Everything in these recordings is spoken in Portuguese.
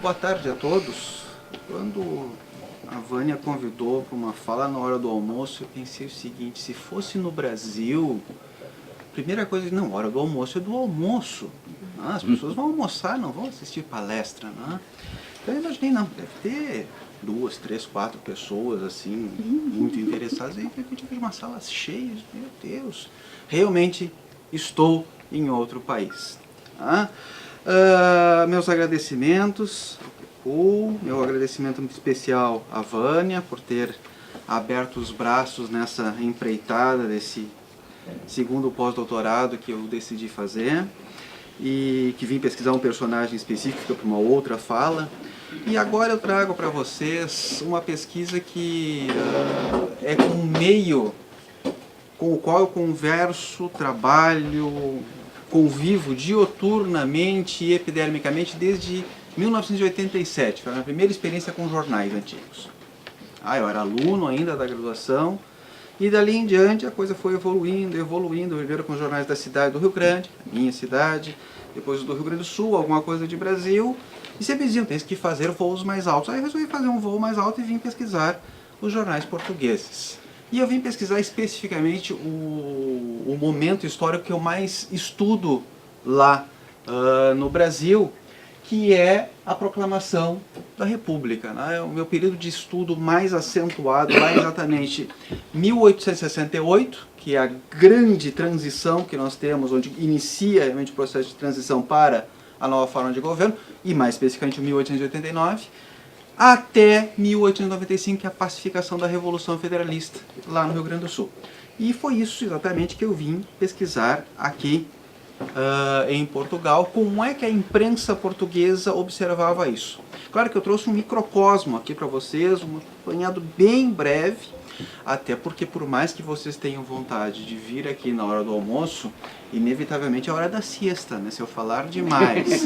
boa tarde a todos. Quando a Vânia convidou para uma fala na hora do almoço, eu pensei o seguinte: se fosse no Brasil, primeira coisa, não, hora do almoço é do almoço. As pessoas vão almoçar, não vão assistir palestra, né? Então eu imaginei, não, deve ter 2, 3, 4 pessoas assim, muito interessadas. E de repente eu vejo uma sala cheia, meu Deus, realmente estou em outro país. Meus agradecimentos, meu agradecimento muito especial à Vânia por ter aberto os braços nessa empreitada desse segundo pós-doutorado que eu decidi fazer e que vim pesquisar um personagem específico para uma outra fala. E agora eu trago para vocês uma pesquisa que é um meio com o qual eu converso, trabalho, convivo dioturnamente e epidermicamente desde 1987, foi a minha primeira experiência com jornais antigos. Eu era aluno ainda da graduação, e dali em diante a coisa foi evoluindo, primeiro com os jornais da cidade do Rio Grande, minha cidade, depois do Rio Grande do Sul, alguma coisa de Brasil, e sempre diziam, tem que fazer voos mais altos. Aí eu resolvi fazer um voo mais alto e vim pesquisar os jornais portugueses. E eu vim pesquisar especificamente o momento histórico que eu mais estudo lá no Brasil, que é a proclamação da República, né? É o meu período de estudo mais acentuado lá exatamente 1868, que é a grande transição que nós temos, onde inicia realmente o processo de transição para a nova forma de governo, e mais especificamente 1889, até 1895, que é a pacificação da Revolução Federalista lá no Rio Grande do Sul. E foi isso exatamente que eu vim pesquisar aqui em Portugal, como é que a imprensa portuguesa observava isso. Claro que eu trouxe um microcosmo aqui para vocês, um apanhado bem breve, até porque por mais que vocês tenham vontade de vir aqui na hora do almoço, inevitavelmente é a hora da siesta, né? Se eu falar demais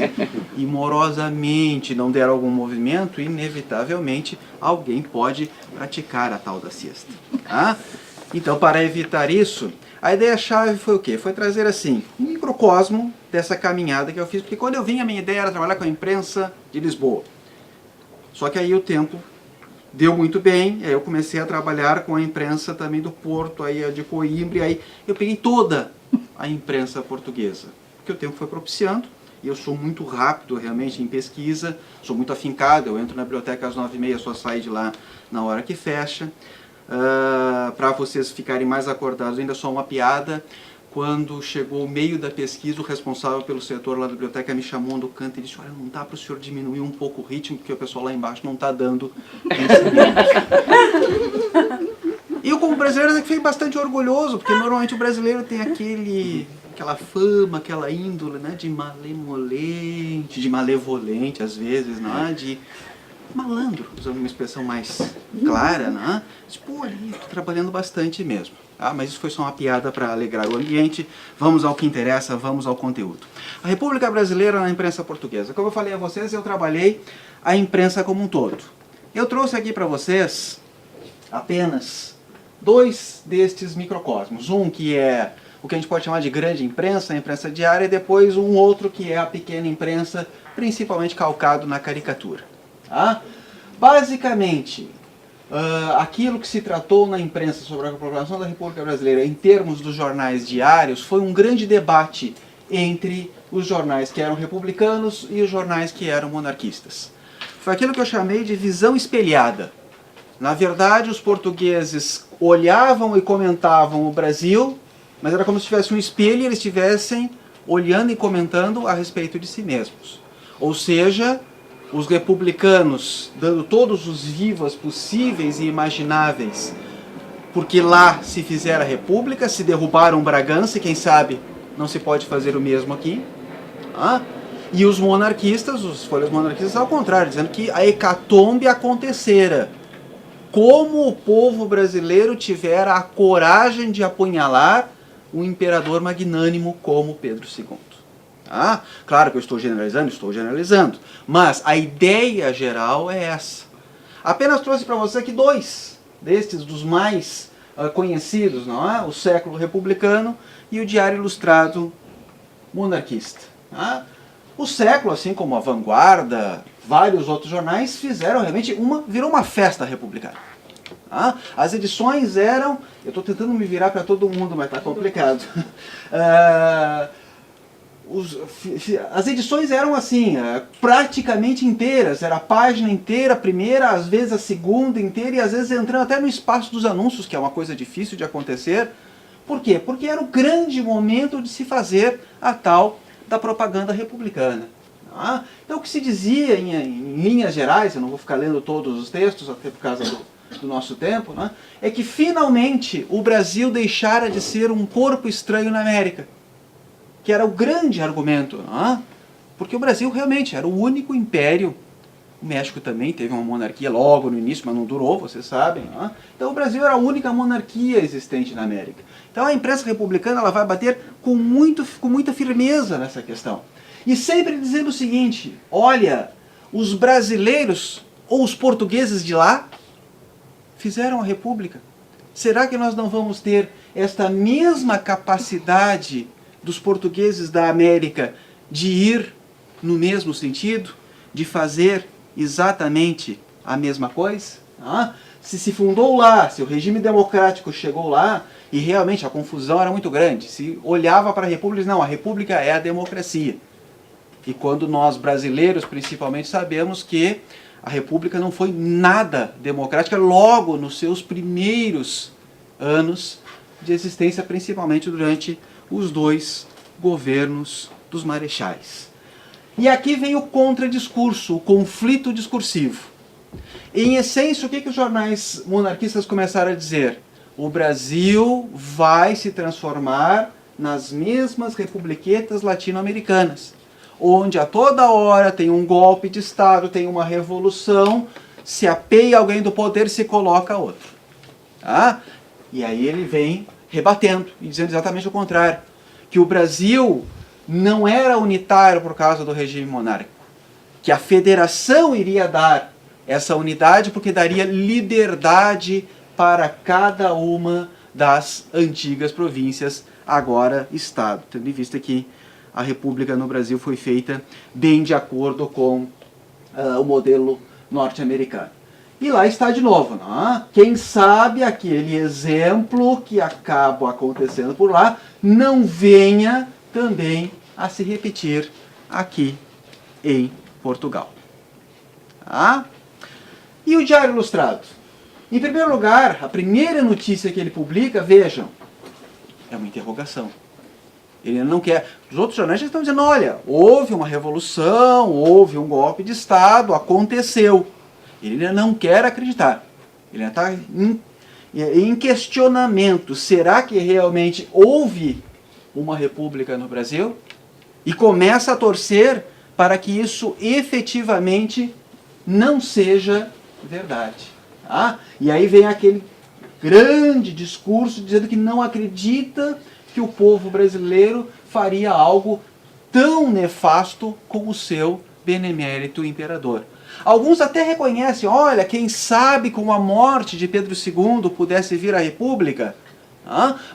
e morosamente não der algum movimento, inevitavelmente alguém pode praticar a tal da siesta. Então, para evitar isso, a ideia-chave foi o quê? Foi trazer assim, um microcosmo dessa caminhada que eu fiz, porque quando eu vim a minha ideia era trabalhar com a imprensa de Lisboa. Só que aí o tempo deu muito bem, aí eu comecei a trabalhar com a imprensa também do Porto, aí a de Coimbra, aí eu peguei toda a imprensa portuguesa, porque o tempo foi propiciando, e eu sou muito rápido realmente em pesquisa, sou muito afincado, eu entro na biblioteca às 9h30, só saio de lá na hora que fecha. Para vocês ficarem mais acordados, ainda só uma piada. Quando chegou o meio da pesquisa, o responsável pelo setor lá da biblioteca me chamou no canto e disse: olha, não dá para o senhor diminuir um pouco o ritmo, porque o pessoal lá embaixo não está dando E eu, como brasileiro, fiquei bastante orgulhoso, porque normalmente o brasileiro tem aquela fama, aquela índole, né, de malemolente, de malevolente às vezes, né, de malandro, usando uma expressão mais clara, né? Pô, ali, tô trabalhando bastante mesmo. Mas isso foi só uma piada para alegrar o ambiente. Vamos ao que interessa, vamos ao conteúdo. A República Brasileira na imprensa portuguesa. Como eu falei a vocês, eu trabalhei a imprensa como um todo. Eu trouxe aqui para vocês apenas 2 destes microcosmos. Um que é o que a gente pode chamar de grande imprensa, a imprensa diária, e depois um outro que é a pequena imprensa, principalmente calcado na caricatura. Basicamente, aquilo que se tratou na imprensa sobre a proclamação da República Brasileira em termos dos jornais diários foi um grande debate entre os jornais que eram republicanos e os jornais que eram monarquistas. Foi aquilo que eu chamei de visão espelhada. Na verdade, os portugueses olhavam e comentavam o Brasil, mas era como se tivesse um espelho e eles estivessem olhando e comentando a respeito de si mesmos. Ou seja, os republicanos dando todos os vivas possíveis e imagináveis, porque lá se fizeram a república, se derrubaram Bragança, e quem sabe não se pode fazer o mesmo aqui. E os monarquistas, os folhas monarquistas, ao contrário, dizendo que a hecatombe acontecera. Como o povo brasileiro tivera a coragem de apunhalar um imperador magnânimo como Pedro II. Claro que eu estou generalizando, mas a ideia geral é essa. Apenas trouxe para você aqui 2 destes, dos mais conhecidos, não é? O Século Republicano e o Diário Ilustrado Monarquista. O Século, assim como a Vanguarda, vários outros jornais, virou uma festa republicana. Tá? As edições eram, eu estou tentando me virar para todo mundo, mas está complicado. As edições eram assim, praticamente inteiras, era a página inteira, a primeira, às vezes a segunda inteira, e às vezes entrando até no espaço dos anúncios, que é uma coisa difícil de acontecer. Por quê? Porque era o grande momento de se fazer a tal da propaganda republicana. Tá? Então o que se dizia em linhas gerais, eu não vou ficar lendo todos os textos, até por causa do nosso tempo, né, é que finalmente o Brasil deixara de ser um corpo estranho na América. Que era o grande argumento, porque o Brasil realmente era o único império. O México também teve uma monarquia logo no início, mas não durou, vocês sabem. Então o Brasil era a única monarquia existente na América. Então a imprensa republicana ela vai bater com muita firmeza nessa questão. E sempre dizendo o seguinte, olha, os brasileiros ou os portugueses de lá fizeram a república. Será que nós não vamos ter esta mesma capacidade dos portugueses da América de ir no mesmo sentido, de fazer exatamente a mesma coisa? Se se fundou lá, se o regime democrático chegou lá, e realmente a confusão era muito grande, se olhava para a república, não, a república é a democracia. E quando nós brasileiros principalmente sabemos que a república não foi nada democrática logo nos seus primeiros anos de existência, principalmente durante os 2 governos dos marechais. E aqui vem o contradiscurso, o conflito discursivo. Em essência, o que os jornais monarquistas começaram a dizer? O Brasil vai se transformar nas mesmas republiquetas latino-americanas, onde a toda hora tem um golpe de Estado, tem uma revolução, se apeia alguém do poder, se coloca outro. E aí ele vem rebatendo e dizendo exatamente o contrário. Que o Brasil não era unitário por causa do regime monárquico. Que a federação iria dar essa unidade porque daria liberdade para cada uma das antigas províncias, agora Estado. Tendo em vista que a República no Brasil foi feita bem de acordo com o modelo norte-americano. E lá está de novo, quem sabe aquele exemplo que acaba acontecendo por lá não venha também a se repetir aqui em Portugal. E o Diário Ilustrado? Em primeiro lugar, a primeira notícia que ele publica, vejam, é uma interrogação. Ele não quer... Os outros jornais já estão dizendo, olha, houve uma revolução, houve um golpe de Estado, aconteceu. Ele não quer acreditar. Ele está em questionamento. Será que realmente houve uma república no Brasil? E começa a torcer para que isso efetivamente não seja verdade. E aí vem aquele grande discurso dizendo que não acredita que o povo brasileiro faria algo tão nefasto com o seu benemérito imperador. Alguns até reconhecem, olha, quem sabe com a morte de Pedro II pudesse vir a república,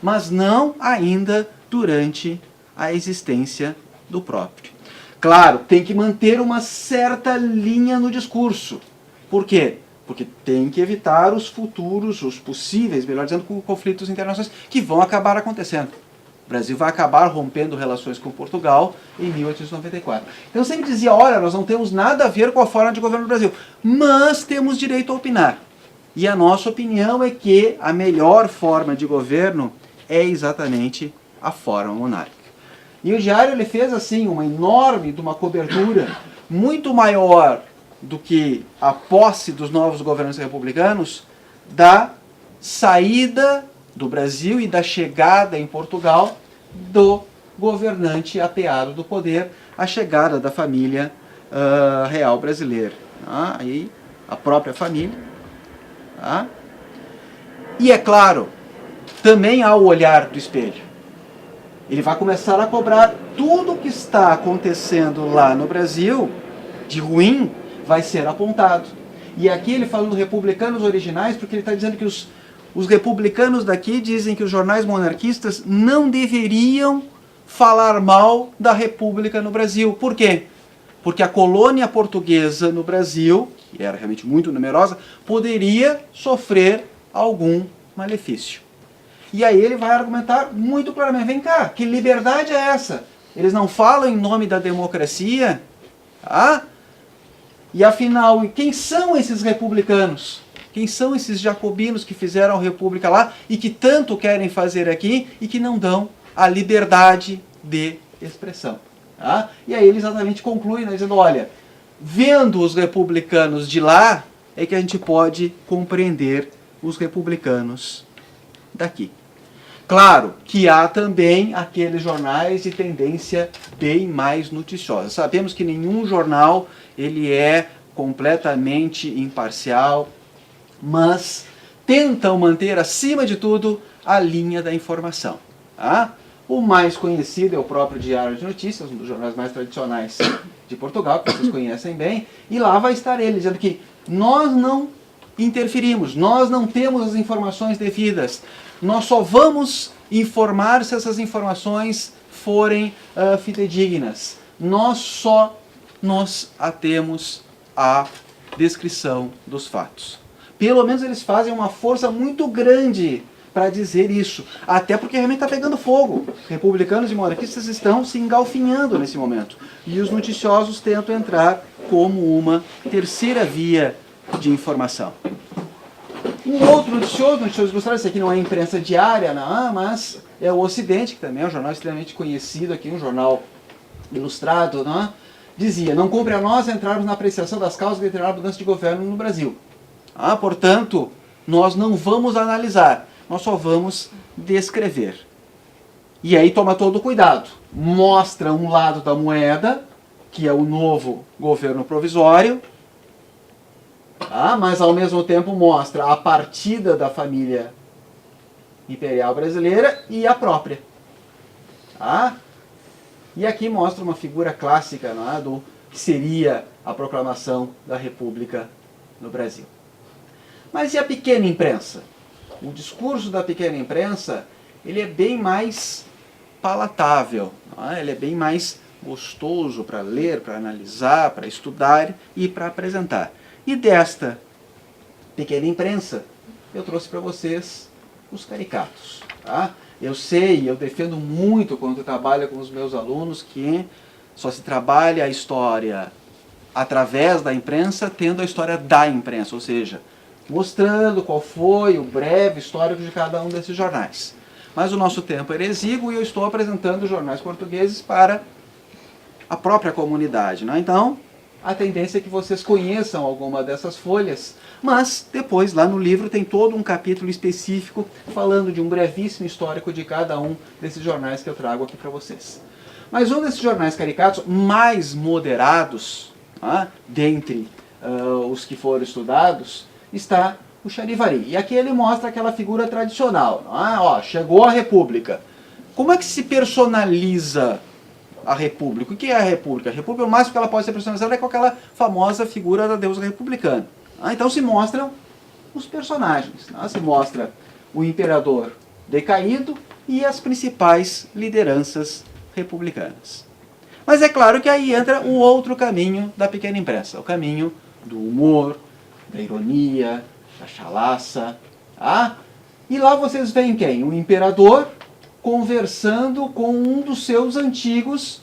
mas não ainda durante a existência do próprio. Claro, tem que manter uma certa linha no discurso. Por quê? Porque tem que evitar os futuros, os possíveis, melhor dizendo, conflitos internacionais que vão acabar acontecendo. O Brasil vai acabar rompendo relações com Portugal em 1894. Então eu sempre dizia, olha, nós não temos nada a ver com a forma de governo do Brasil, mas temos direito a opinar. E a nossa opinião é que a melhor forma de governo é exatamente a forma monárquica. E o Diário ele fez assim uma enorme, uma cobertura muito maior do que a posse dos novos governos republicanos, da saída do Brasil e da chegada em Portugal do governante apeado do poder, a chegada da família real brasileira. Aí a própria família. E é claro, também há o olhar do espelho. Ele vai começar a cobrar tudo o que está acontecendo lá no Brasil, de ruim, vai ser apontado. E aqui ele falando republicanos originais, porque ele está dizendo que os republicanos daqui dizem que os jornais monarquistas não deveriam falar mal da república no Brasil. Por quê? porque a colônia portuguesa no Brasil, que era realmente muito numerosa, poderia sofrer algum malefício. E aí ele vai argumentar muito claramente, vem cá, que liberdade é essa? Eles não falam em nome da democracia, tá? E afinal, quem são esses republicanos? Quem são esses jacobinos que fizeram a república lá e que tanto querem fazer aqui e que não dão a liberdade de expressão? Tá? E aí ele exatamente conclui, né, dizendo, olha, vendo os republicanos de lá, é que a gente pode compreender os republicanos daqui. Claro que há também aqueles jornais de tendência bem mais noticiosa. Sabemos que nenhum jornal ele é completamente imparcial, mas tentam manter, acima de tudo, a linha da informação. Tá? O mais conhecido é o próprio Diário de Notícias, um dos jornais mais tradicionais de Portugal, que vocês conhecem bem, e lá vai estar ele dizendo que nós não interferimos, nós não temos as informações devidas, nós só vamos informar se essas informações forem fidedignas. Nós só nos atemos à descrição dos fatos. Pelo menos eles fazem uma força muito grande para dizer isso. Até porque realmente está pegando fogo. Republicanos e monarquistas estão se engalfinhando nesse momento. E os noticiosos tentam entrar como uma terceira via de informação. Um outro noticioso ilustrado, esse aqui não é imprensa diária, não, mas é o Ocidente, que também é um jornal extremamente conhecido aqui, um jornal ilustrado, não? Dizia, não cumpre a nós entrarmos na apreciação das causas que determinaram a mudança de governo no Brasil. Portanto, nós não vamos analisar, nós só vamos descrever. E aí toma todo o cuidado. Mostra um lado da moeda, que é o novo governo provisório, mas ao mesmo tempo mostra a partida da família imperial brasileira e a própria. E aqui mostra uma figura clássica, não é, do que seria a proclamação da República no Brasil. Mas e a pequena imprensa? O discurso da pequena imprensa ele é bem mais palatável, não é? Ele é bem mais gostoso para ler, para analisar, para estudar e para apresentar. E desta pequena imprensa, eu trouxe para vocês os caricatos. Tá? Eu sei, eu defendo muito quando eu trabalho com os meus alunos que só se trabalha a história através da imprensa, tendo a história da imprensa, ou seja, mostrando qual foi o breve histórico de cada um desses jornais. Mas o nosso tempo é exíguo e eu estou apresentando os jornais portugueses para a própria comunidade. Né? Então, a tendência é que vocês conheçam alguma dessas folhas, mas depois lá no livro tem todo um capítulo específico falando de um brevíssimo histórico de cada um desses jornais que eu trago aqui para vocês. Mas um desses jornais caricatos mais moderados, dentre os que foram estudados, está o Charivari. E aqui ele mostra aquela figura tradicional. Chegou a República. Como é que se personaliza a República? O que é a República? A República, o máximo que ela pode ser personalizada é com aquela famosa figura da deusa republicana. Então se mostram os personagens. Se mostra o imperador decaído e as principais lideranças republicanas. Mas é claro que aí entra o outro caminho da pequena imprensa, o caminho do humor, da ironia, da chalaça. E lá vocês veem quem? O imperador conversando com um dos seus antigos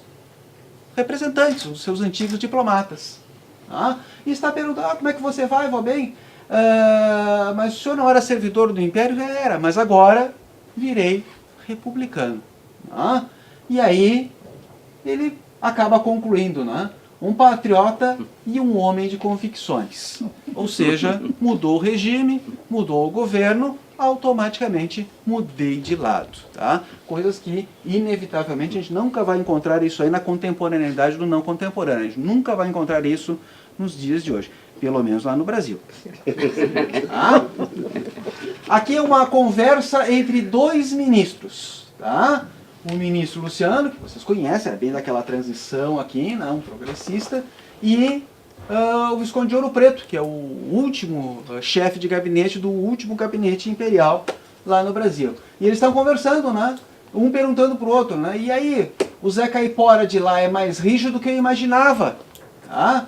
representantes, os seus antigos diplomatas. E está perguntando, como é que você vai? Vou bem? Mas o senhor não era servidor do Império? Era, mas agora virei republicano. E aí ele acaba concluindo, um patriota e um homem de convicções. Ou seja, mudou o regime, mudou o governo, automaticamente mudei de lado. Coisas que, inevitavelmente, a gente nunca vai encontrar isso aí na contemporaneidade do não contemporâneo. A gente nunca vai encontrar isso nos dias de hoje. Pelo menos lá no Brasil. Aqui é uma conversa entre dois ministros. O ministro Luciano, que vocês conhecem, é bem daquela transição aqui, um progressista, e o Visconde de Ouro Preto, que é o último chefe de gabinete do último gabinete imperial lá no Brasil. E eles estão conversando, um perguntando para o outro, e aí, o Zé Caipora de lá é mais rígido do que eu imaginava. Tá?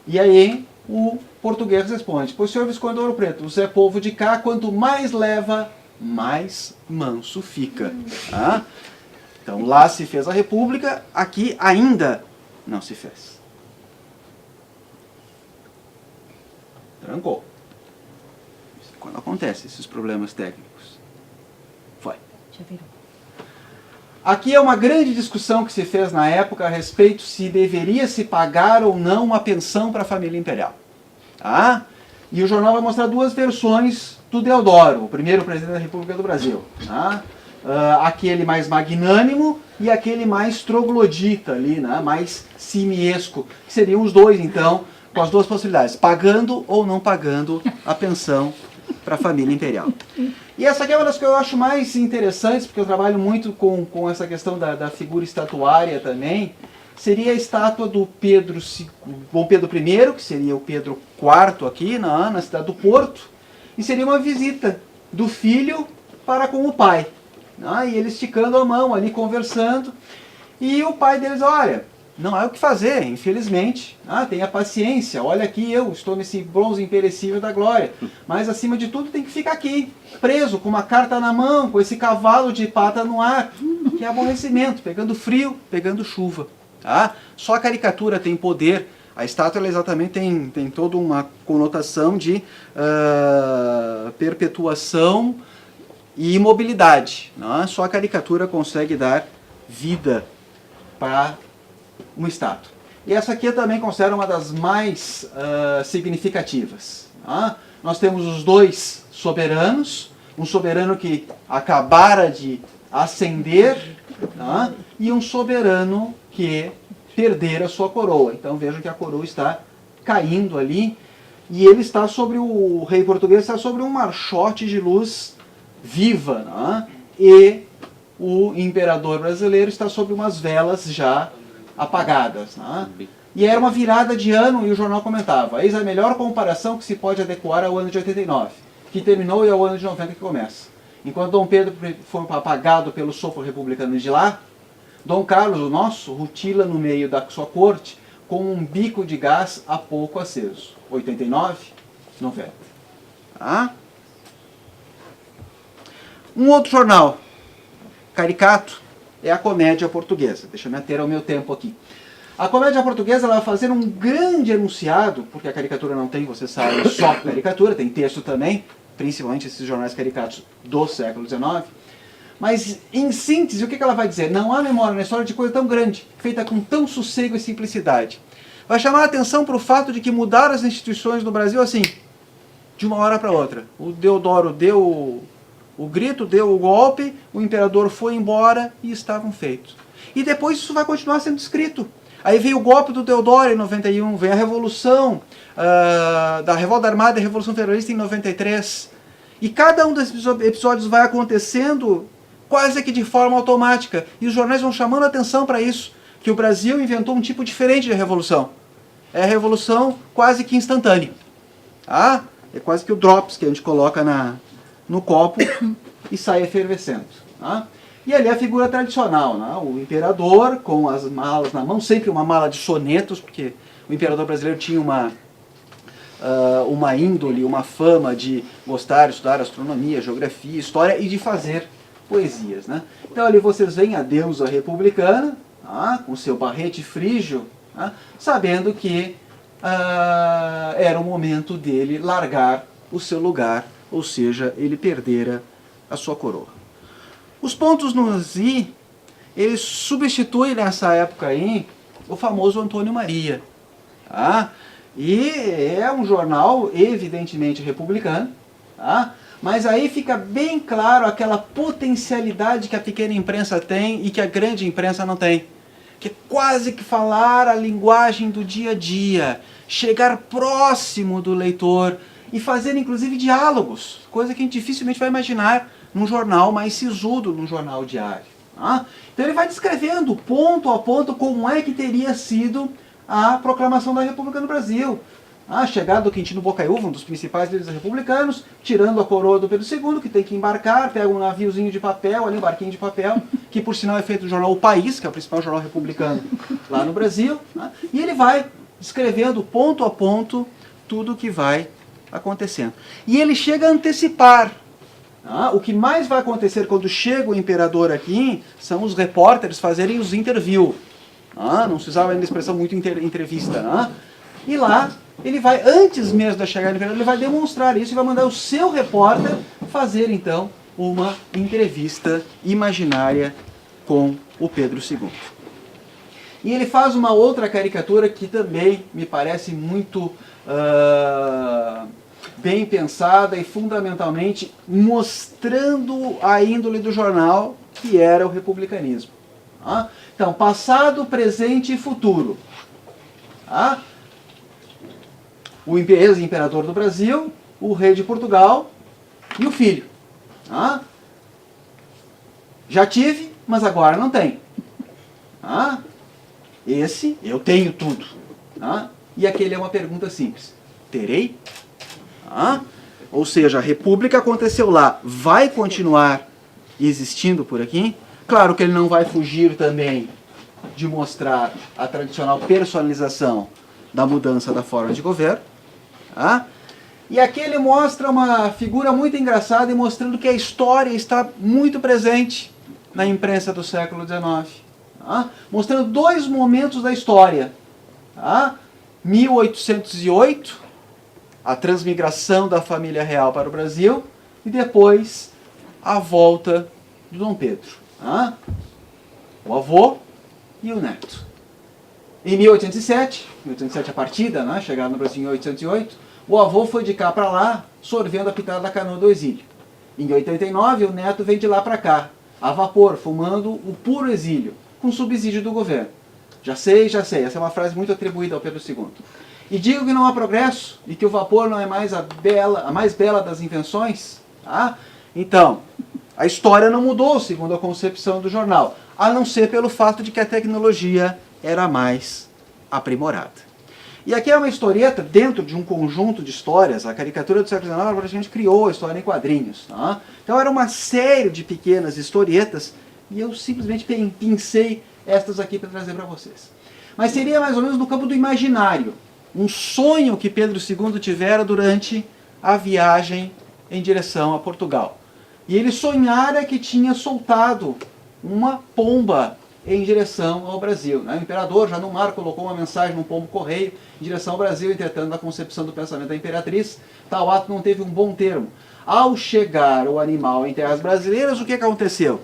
E aí o português responde: pois senhor Visconde de Ouro Preto, você é povo de cá, quanto mais leva, mais manso fica. Tá? Então lá se fez a república, aqui ainda não se fez. Trancou. Quando acontece esses problemas técnicos. Foi. Já virou. Aqui é uma grande discussão que se fez na época a respeito se deveria se pagar ou não uma pensão para a família imperial. Tá? E o jornal vai mostrar duas versões do Deodoro, o primeiro presidente da República do Brasil. Tá? Aquele mais magnânimo e aquele mais troglodita ali, né? Mais simiesco. Que seriam os dois, então, com as duas possibilidades, pagando ou não pagando a pensão para a família imperial. E essa aqui é uma das que eu acho mais interessantes, porque eu trabalho muito com essa questão da figura estatuária também, seria a estátua do Dom Pedro I, que seria o Pedro IV aqui na cidade do Porto, e seria uma visita do filho para com o pai. Né? E ele esticando a mão ali, conversando, e o pai deles, olha, não há o que fazer, infelizmente. Tenha paciência, olha aqui, eu estou nesse bronze imperecível da glória. Mas, acima de tudo, tem que ficar aqui, preso, com uma carta na mão, com esse cavalo de pata no ar, que é aborrecimento, pegando frio, pegando chuva. Tá? Só a caricatura tem poder. A estátua ela exatamente tem toda uma conotação de perpetuação e imobilidade. Né? Só a caricatura consegue dar vida para uma estátua. E essa aqui eu também considero uma das mais significativas. Tá? Nós temos os dois soberanos, um soberano que acabara de ascender, tá? E um soberano que perdera sua coroa. Então vejam que a coroa está caindo ali, e ele está sobre o rei português, está sobre um marchote de luz viva, tá? E o imperador brasileiro está sobre umas velas já apagadas. Né? E era uma virada de ano, e o jornal comentava: eis a melhor comparação que se pode adequar ao ano de 89, que terminou, e ao ano de 90 que começa. Enquanto Dom Pedro foi apagado pelo sopro republicano de lá, Dom Carlos, o nosso, rutila no meio da sua corte com um bico de gás há pouco aceso. 89, 90. Tá? Um outro jornal caricato é a Comédia Portuguesa. Deixa eu me ater ao meu tempo aqui. A Comédia Portuguesa ela vai fazer um grande enunciado, porque a caricatura não tem, você sabe, só caricatura, tem texto também, principalmente esses jornais caricatos do século XIX. Mas, em síntese, o que ela vai dizer? Não há memória na história de coisa tão grande, feita com tão sossego e simplicidade. Vai chamar a atenção para o fato de que mudaram as instituições no Brasil assim, de uma hora para outra. O Deodoro deu o grito, deu o golpe, o imperador foi embora e estavam feitos. E depois isso vai continuar sendo escrito. Aí veio o golpe do Deodoro em 91, vem a Revolução, da Revolta Armada e a Revolução Federalista em 93. E cada um desses episódios vai acontecendo quase que de forma automática. E os jornais vão chamando a atenção para isso, que o Brasil inventou um tipo diferente de revolução. É a revolução quase que instantânea. É quase que o drops que a gente coloca no copo e sai efervescendo. Tá? E ali a figura tradicional, né? O imperador com as malas na mão, sempre uma mala de sonetos, porque o imperador brasileiro tinha uma índole, uma fama de gostar, estudar astronomia, geografia, história e de fazer poesias. Né? Então ali vocês veem a deusa republicana, tá? Com seu barrete frígio, tá? Sabendo que era o momento dele largar o seu lugar, ou seja, ele perdera a sua coroa. Os pontos nos i, eles substituem nessa época aí o famoso Antônio Maria. Tá? E é um jornal evidentemente republicano, tá? Mas aí fica bem claro aquela potencialidade que a pequena imprensa tem e que a grande imprensa não tem. Que é quase que falar a linguagem do dia a dia, chegar próximo do leitor e fazer inclusive diálogos, coisa que a gente dificilmente vai imaginar num jornal mais sisudo, num jornal diário. Tá? Então ele vai descrevendo ponto a ponto como é que teria sido a proclamação da República no Brasil. A chegada do Quintino Bocaiúva, um dos principais líderes republicanos, tirando a coroa do Pedro II, que tem que embarcar, pega um naviozinho de papel, ali um barquinho de papel, que por sinal é feito do jornal O País, que é o principal jornal republicano lá no Brasil, né? E ele vai descrevendo ponto a ponto tudo o que vai acontecendo. E ele chega a antecipar. O que mais vai acontecer quando chega o imperador aqui são os repórteres fazerem os interviews. Não se usava ainda a expressão muito entrevista. E lá, ele vai, antes mesmo da chegada do imperador, ele vai demonstrar isso e vai mandar o seu repórter fazer, então, uma entrevista imaginária com o Pedro II. E ele faz uma outra caricatura que também me parece muito bem pensada e fundamentalmente mostrando a índole do jornal, que era o republicanismo. Então, passado, presente e futuro. O ex-imperador do Brasil, o rei de Portugal e o filho. Já tive, mas agora não tenho. Esse, eu tenho tudo. E aquele é uma pergunta simples. Terei? Ou seja, a república aconteceu lá. Vai continuar existindo por aqui? Claro que ele não vai fugir também de mostrar a tradicional personalização da mudança da forma de governo. E aqui ele mostra uma figura muito engraçada e mostrando que a história está muito presente na imprensa do século XIX. Mostrando dois momentos da história. 1808, a transmigração da família real para o Brasil, e depois a volta do Dom Pedro. O avô e o neto. Em 1807 a partida, chegada no Brasil em 1808, o avô foi de cá para lá, sorvendo a pitada da canoa do exílio. Em 89, o neto vem de lá para cá, a vapor, fumando o puro exílio, com subsídio do governo. Já sei, essa é uma frase muito atribuída ao Pedro II. E digo que não há progresso, e que o vapor não é mais a mais bela das invenções. Então, a história não mudou segundo a concepção do jornal, a não ser pelo fato de que a tecnologia era mais aprimorada. E aqui é uma historieta dentro de um conjunto de histórias. A caricatura do século XIX praticamente criou a história em quadrinhos. Então era uma série de pequenas historietas e eu simplesmente pensei estas aqui para trazer para vocês. Mas seria mais ou menos no campo do imaginário. Um sonho que Pedro II tivera durante a viagem em direção a Portugal. E ele sonhara que tinha soltado uma pomba em direção ao Brasil. O imperador, já no mar, colocou uma mensagem num pombo-correio em direção ao Brasil, entretanto, na concepção do pensamento da imperatriz, tal ato não teve um bom termo. Ao chegar o animal em terras brasileiras, o que aconteceu?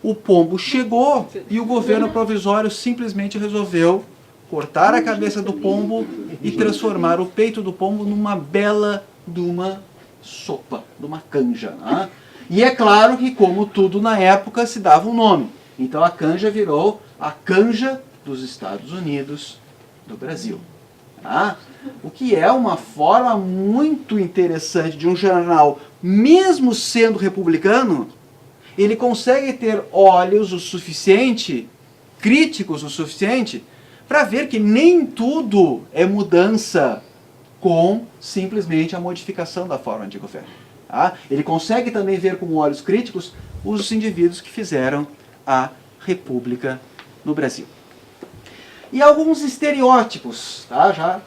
O pombo chegou e o governo provisório simplesmente resolveu cortar a cabeça do pombo e transformar o peito do pombo numa bela de uma sopa, de uma canja. E é claro que, como tudo na época, se dava um nome. Então a canja virou a canja dos Estados Unidos do Brasil. O que é uma forma muito interessante de um jornal, mesmo sendo republicano, ele consegue ter olhos o suficiente, críticos o suficiente, para ver que nem tudo é mudança com simplesmente a modificação da forma de governo. Ele consegue também ver com olhos críticos os indivíduos que fizeram a República no Brasil. E alguns estereótipos, já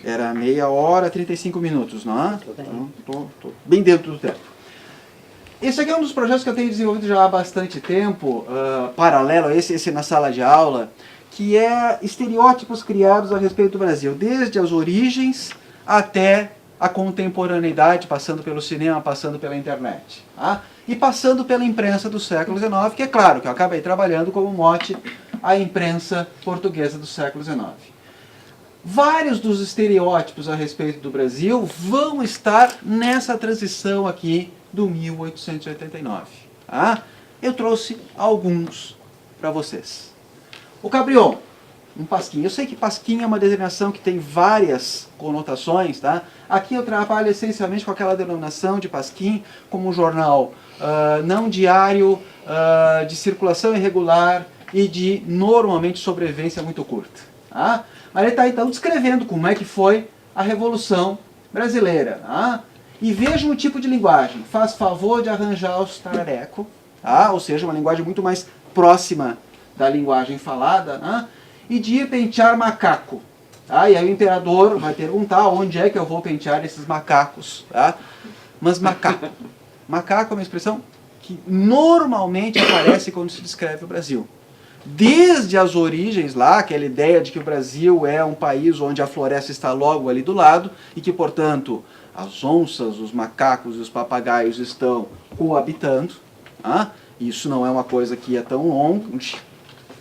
era meia hora, 35 minutos, não é? Então, tô bem dentro do tempo. Esse aqui é um dos projetos que eu tenho desenvolvido já há bastante tempo, paralelo a esse na sala de aula, que é estereótipos criados a respeito do Brasil, desde as origens até a contemporaneidade, passando pelo cinema, passando pela internet. E passando pela imprensa do século XIX, que é claro que eu acabei trabalhando como mote a imprensa portuguesa do século XIX. Vários dos estereótipos a respeito do Brasil vão estar nessa transição aqui do 1889. Eu trouxe alguns para vocês. O Cabrion, um pasquim. Eu sei que pasquim é uma designação que tem várias conotações. Aqui eu trabalho essencialmente com aquela denominação de pasquim como um jornal não diário, de circulação irregular e de, normalmente, sobrevivência muito curta. Mas ele está, então, descrevendo como é que foi a Revolução Brasileira. E vejam o tipo de linguagem. Faz favor de arranjar os tarareco, ou seja, uma linguagem muito mais próxima da linguagem falada, e de ir pentear macaco. Tá? E aí o imperador vai perguntar onde é que eu vou pentear esses macacos. Tá? Mas macaco. Macaco é uma expressão que normalmente aparece quando se descreve o Brasil. Desde as origens lá, aquela ideia de que o Brasil é um país onde a floresta está logo ali do lado e que, portanto, as onças, os macacos e os papagaios estão coabitando. Tá? Isso não é uma coisa que é tão longe.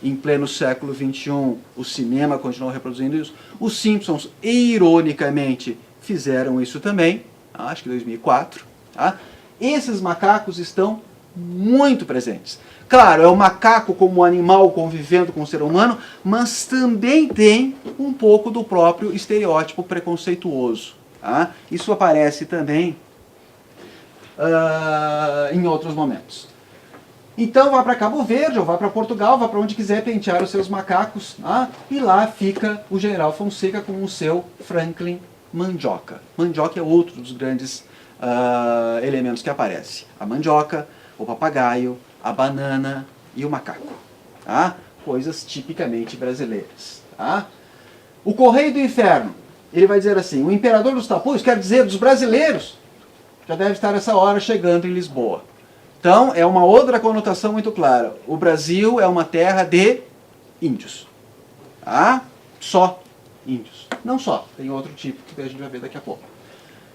Em pleno século XXI, o cinema continuou reproduzindo isso. Os Simpsons, ironicamente, fizeram isso também, acho que em 2004. Tá? Esses macacos estão muito presentes. Claro, é o macaco como animal convivendo com o ser humano, mas também tem um pouco do próprio estereótipo preconceituoso. Tá? Isso aparece também em outros momentos. Então vá para Cabo Verde, ou vá para Portugal, vá para onde quiser pentear os seus macacos, tá? E lá fica o general Fonseca com o seu Franklin Mandioca. Mandioca é outro dos grandes elementos que aparece. A mandioca, o papagaio, a banana e o macaco. Tá? Coisas tipicamente brasileiras. Tá? O Correio do Inferno, ele vai dizer assim, o imperador dos tapuios, quer dizer dos brasileiros, já deve estar essa hora chegando em Lisboa. Então, é uma outra conotação muito clara. O Brasil é uma terra de índios. Tá? Só índios. Não só, tem outro tipo que a gente vai ver daqui a pouco.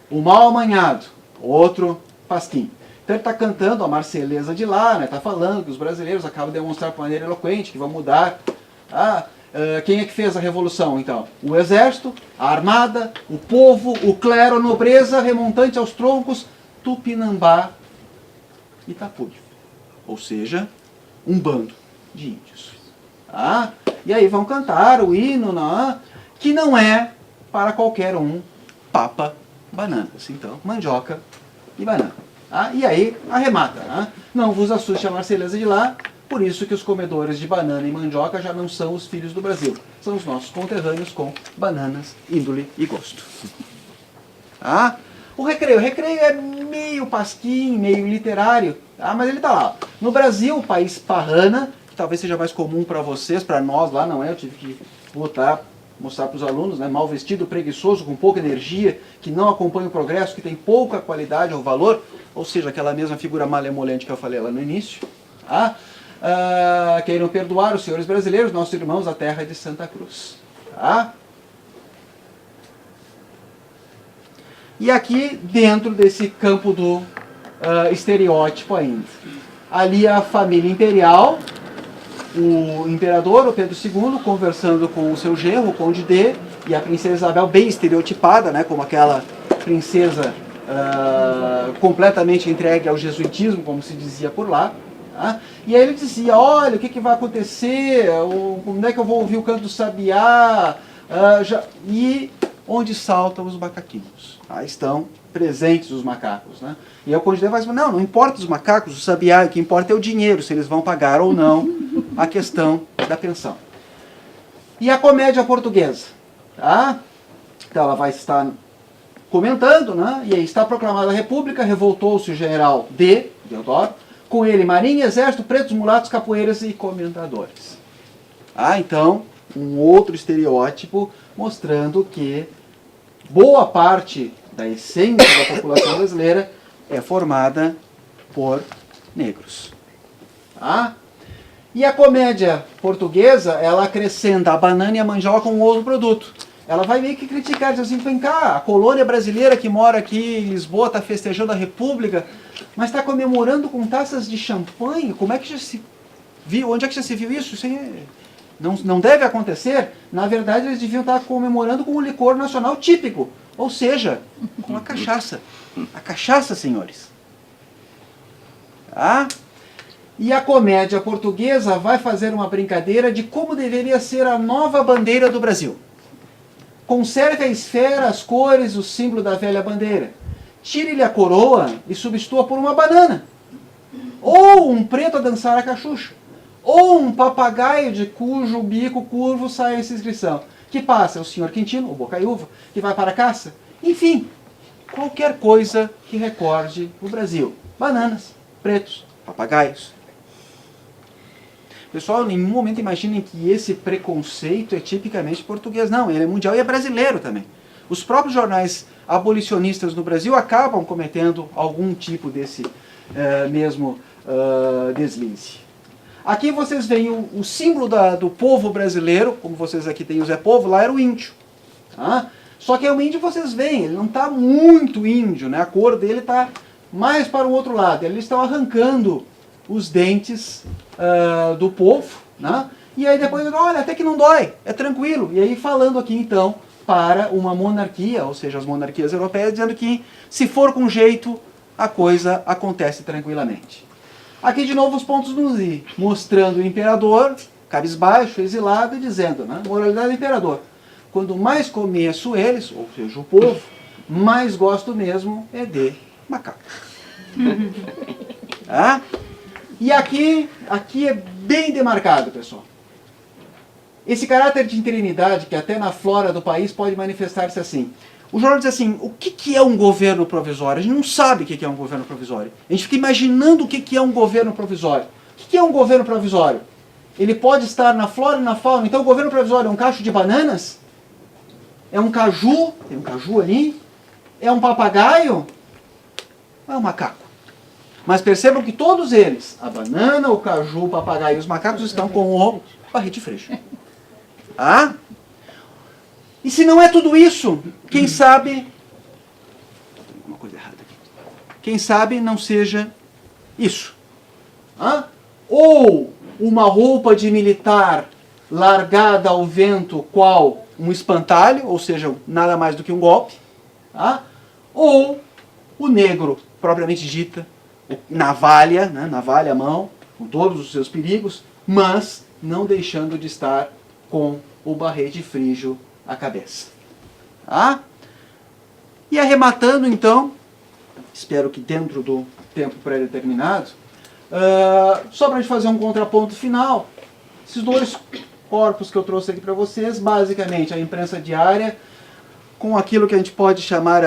O Mal Amanhado, outro pasquim. Então ele está cantando a Marselhesa de lá, né? Está falando que os brasileiros acabam de demonstrar de maneira eloquente que vão mudar. Quem é que fez a revolução, então? O exército, a armada, o povo, o clero, a nobreza, remontante aos troncos, Tupinambá e Tapuio. Ou seja, um bando de índios. Tá? E aí vão cantar o hino, que não é para qualquer um, papa, bananas. Então, mandioca e banana. Tá? E aí arremata. Tá? Não vos assuste a Marselhesa de lá, por isso que os comedores de banana e mandioca já não são os filhos do Brasil. São os nossos conterrâneos com bananas, índole e gosto. Tá? O recreio é meio pasquim, meio literário, tá? Mas ele está lá. No Brasil, o país parrana, que talvez seja mais comum para vocês, para nós lá não é, eu tive que mostrar para os alunos, né? Mal vestido, preguiçoso, com pouca energia, que não acompanha o progresso, que tem pouca qualidade ou valor, ou seja, aquela mesma figura malemolente que eu falei lá no início. Tá? Queiram perdoar os senhores brasileiros, nossos irmãos da terra de Santa Cruz. Tá? E aqui, dentro desse campo do estereótipo ainda. Ali a família imperial, o imperador, o Pedro II, conversando com o seu genro, o Conde D, e a princesa Isabel, bem estereotipada, né, como aquela princesa completamente entregue ao jesuitismo, como se dizia por lá. Tá? E aí ele dizia, olha, o que vai acontecer, como é que eu vou ouvir o canto do sabiá, e onde saltam os macaquinhos. Tá? Estão presentes os macacos. Né? E aí o Conde D vai dizer, não importa os macacos, o sabiá, o que importa é o dinheiro, se eles vão pagar ou não a questão da pensão. E a comédia portuguesa? Tá? Então ela vai estar comentando, né? E aí está proclamada a República, revoltou-se o general Deodoro, com ele marinha, exército, pretos, mulatos, capoeiras e comendadores. Então, um outro estereótipo mostrando que boa parte da essência da população brasileira é formada por negros. Tá? E a comédia portuguesa, ela acrescenta a banana e a mandioca com um outro produto. Ela vai meio que criticar, diz assim, vem cá, a colônia brasileira que mora aqui em Lisboa está festejando a República, mas está comemorando com taças de champanhe? Como é que já se viu? Onde é que já se viu isso? Isso aí não deve acontecer. Na verdade, eles deviam estar comemorando com o licor nacional típico, ou seja, com a cachaça. A cachaça, senhores. Tá? E a comédia portuguesa vai fazer uma brincadeira de como deveria ser a nova bandeira do Brasil. Conserve a esfera, as cores, o símbolo da velha bandeira. Tire-lhe a coroa e substitua por uma banana. Ou um preto a dançar a cachucha. Ou um papagaio de cujo bico curvo sai essa inscrição. Que passa é o senhor Quintino, o bocaiúva, que vai para a caça. Enfim, qualquer coisa que recorde o Brasil. Bananas, pretos, papagaios. Pessoal, em nenhum momento imaginem que esse preconceito é tipicamente português. Não, ele é mundial e é brasileiro também. Os próprios jornais abolicionistas no Brasil acabam cometendo algum tipo desse mesmo deslize. Aqui vocês veem o símbolo do povo brasileiro, como vocês aqui têm o Zé Povo, lá era o índio. Tá? Só que o índio vocês veem, ele não está muito índio, né? A cor dele está mais para o outro lado. Eles estão arrancando os dentes do povo, né? E aí depois, olha, até que não dói, é tranquilo. E aí falando aqui então para uma monarquia, ou seja, as monarquias europeias, dizendo que se for com jeito, a coisa acontece tranquilamente. Aqui de novo os pontos nos i, mostrando o imperador, cabisbaixo, exilado, e dizendo, né, moralidade do imperador, quando mais conheço eles, ou seja, o povo, mais gosto mesmo é de macaco. Tá? E aqui é bem demarcado, pessoal. Esse caráter de interinidade, que até na flora do país pode manifestar-se assim. O jornal diz assim, o que é um governo provisório? A gente não sabe o que é um governo provisório. A gente fica imaginando o que é um governo provisório. O que é um governo provisório? Ele pode estar na flora e na fauna. Então o governo provisório é um cacho de bananas? É um caju? Tem um caju ali? É um papagaio? Ou é um macaco? Mas percebam que todos eles, a banana, o caju, o papagaio e os macacos, estão com o barrete fresco. Ah? E se não é tudo isso, quem sabe... Uma coisa errada aqui. Quem sabe não seja isso. Ah? Ou uma roupa de militar largada ao vento, qual um espantalho, ou seja, nada mais do que um golpe. Ah? Ou o negro, propriamente dita, navalha, né? Navalha à mão, com todos os seus perigos, mas não deixando de estar com o barrete frígio à cabeça. Tá? E arrematando então, espero que dentro do tempo pré-determinado, só para a gente fazer um contraponto final, esses dois corpos que eu trouxe aqui para vocês, basicamente a imprensa diária, com aquilo que a gente pode chamar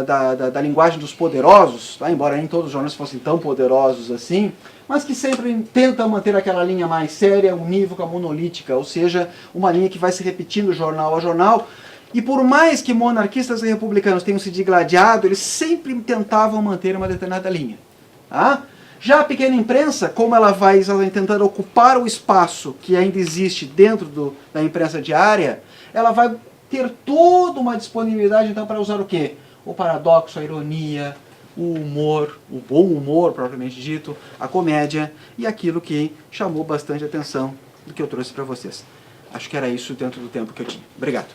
da linguagem dos poderosos, tá? Embora nem todos os jornais fossem tão poderosos assim, mas que sempre tentam manter aquela linha mais séria, unívoca, monolítica, ou seja, uma linha que vai se repetindo jornal a jornal, e por mais que monarquistas e republicanos tenham se digladiado, eles sempre tentavam manter uma determinada linha. Tá? Já a pequena imprensa, como ela vai tentando ocupar o espaço que ainda existe dentro da imprensa diária, ela vai ter toda uma disponibilidade então para usar o quê? O paradoxo, a ironia, o humor, o bom humor propriamente dito, a comédia e aquilo que chamou bastante atenção do que eu trouxe para vocês. Acho que era isso dentro do tempo que eu tinha. Obrigado.